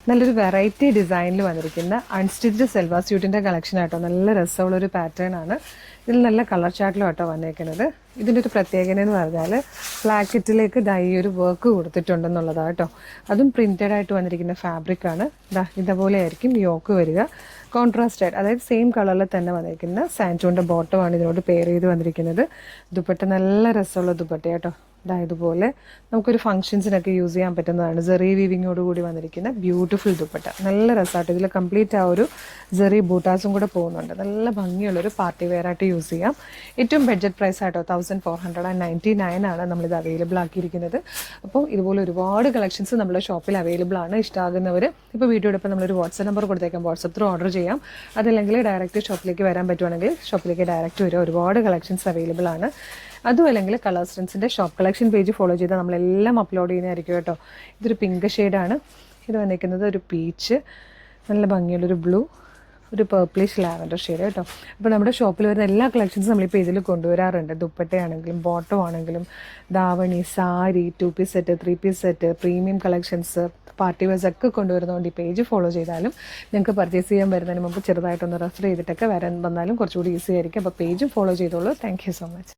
നല്ലൊരു വെറൈറ്റി ഡിസൈനിൽ വന്നിരിക്കുന്ന അൺസ്റ്റിച്ച്ഡ് സെൽവാർ സ്യൂട്ടിൻ്റെ കളക്ഷൻ ആട്ടോ. നല്ല രസമുള്ളൊരു പാറ്റേൺ ആണ്. ഇതിൽ നല്ല കളർ ചാർട്ടിലും ആട്ടോ വന്നേക്കുന്നത്. ഇതിൻ്റെ ഒരു പ്രത്യേകത എന്ന് പറഞ്ഞാൽ പ്ലാക്കറ്റിലേക്ക് ഈ ഒരു വർക്ക് കൊടുത്തിട്ടുണ്ടെന്നുള്ളതാണ് കേട്ടോ. അതും പ്രിൻറ്റഡ് ആയിട്ട് വന്നിരിക്കുന്ന ഫാബ്രിക്കാണ്. ഇതുപോലെ ആയിരിക്കും യോക്ക് വരിക. കോൺട്രാസ്റ്റ് ആയിട്ട്, അതായത് സെയിം കളറിൽ തന്നെ വന്നിരിക്കുന്ന സാൻറ്റോണിൻ്റെ ബോട്ടമാണ് ഇതിനോട് പെയർ ചെയ്ത് വന്നിരിക്കുന്നത്. ദുപ്പട്ട നല്ല രസമുള്ള ദുപ്പട്ട കേട്ടോ. ഇതുപോലെ നമുക്കൊരു ഫംഗ്ഷൻസിനൊക്കെ യൂസ് ചെയ്യാൻ പറ്റുന്നതാണ്. സെറി വീവിങ്ങോട് കൂടി വന്നിരിക്കുന്ന ബ്യൂട്ടിഫുൾ ദുപ്പട്ട. നല്ല രസമായിട്ട് ഇതിൽ കംപ്ലീറ്റ് ആ ഒരു സെറി ബൂട്ടാസും കൂടെ പോകുന്നുണ്ട്. നല്ല ഭംഗിയുള്ളൊരു പാർട്ടി വെയർ ആയിട്ട് യൂസ് ചെയ്യാം. ഏറ്റവും ബഡ്ജറ്റ് പ്രൈസ് ആയിട്ടോ 1499 ആണ് നമ്മളിത് അവൈലബിൾ ആക്കിയിരിക്കുന്നത്. അപ്പോൾ ഇതുപോലെ ഒരുപാട് കളക്ഷൻസ് നമ്മുടെ ഷോപ്പിൽ അവൈലബിൾ ആണ്. ഇഷ്ടമാകുന്നവർ ഇപ്പോൾ വീഡിയോടൊപ്പം നമ്മളൊരു വാട്സ്ആപ്പ് നമ്പർ കൊടുത്തേക്കാം, വാട്സ്ആപ്പ് ത്രൂ ഓർഡർ ചെയ്യാം. അതല്ലെങ്കിൽ ഡയറക്റ്റ് ഷോപ്പിലേക്ക് വരാൻ പറ്റുവാണെങ്കിൽ ഷോപ്പിലേക്ക് ഡയറക്റ്റ് വരിക. ഒരുപാട് കളക്ഷൻസ് അവൈലബിൾ ആണ്. അതും അല്ലെങ്കിൽ കളേഴ്സ് ട്രെൻഡ്സിൻ്റെ ഷോപ്പ് കളക്ഷൻ പേജ് ഫോളോ ചെയ്താൽ നമ്മളെല്ലാം അപ്ലോഡ് ചെയ്യുന്നതായിരിക്കും കേട്ടോ. ഇതൊരു പിങ്ക് ഷെയ്ഡാണ്. ഇത് വന്നിരിക്കുന്നത് ഒരു പീച്ച്, നല്ല ഭംഗിയുള്ളൊരു ബ്ലൂ, ഒരു പേർപ്പിളിഷ് ലാവൻഡർ ഷെയ്ഡ് കേട്ടോ. അപ്പോൾ നമ്മുടെ ഷോപ്പിൽ വരുന്ന എല്ലാ കളക്ഷൻസും നമ്മളിപ്പോൾ ഇതിൽ കൊണ്ടുവരാറുണ്ട്. ദുപ്പട്ടയാണെങ്കിലും ബോട്ടം ആണെങ്കിലും davani, sari, 2 piece set, 3 piece set, premium collections, party wears ഒക്കെ കൊണ്ടുവരുന്നതുകൊണ്ട് ഈ പേജ് ഫോളോ ചെയ്താലും നിങ്ങൾക്ക് പർച്ചേസ് ചെയ്യാൻ വരുന്നതിന് മുമ്പ് ചെറുതായിട്ടൊന്ന് റെഫർ ചെയ്തിട്ടൊക്കെ വന്നാലും കുറച്ചുകൂടി ഈസി ആയിരിക്കും. അപ്പോൾ പേജും ഫോളോ ചെയ്തോളൂ. Thank you so much.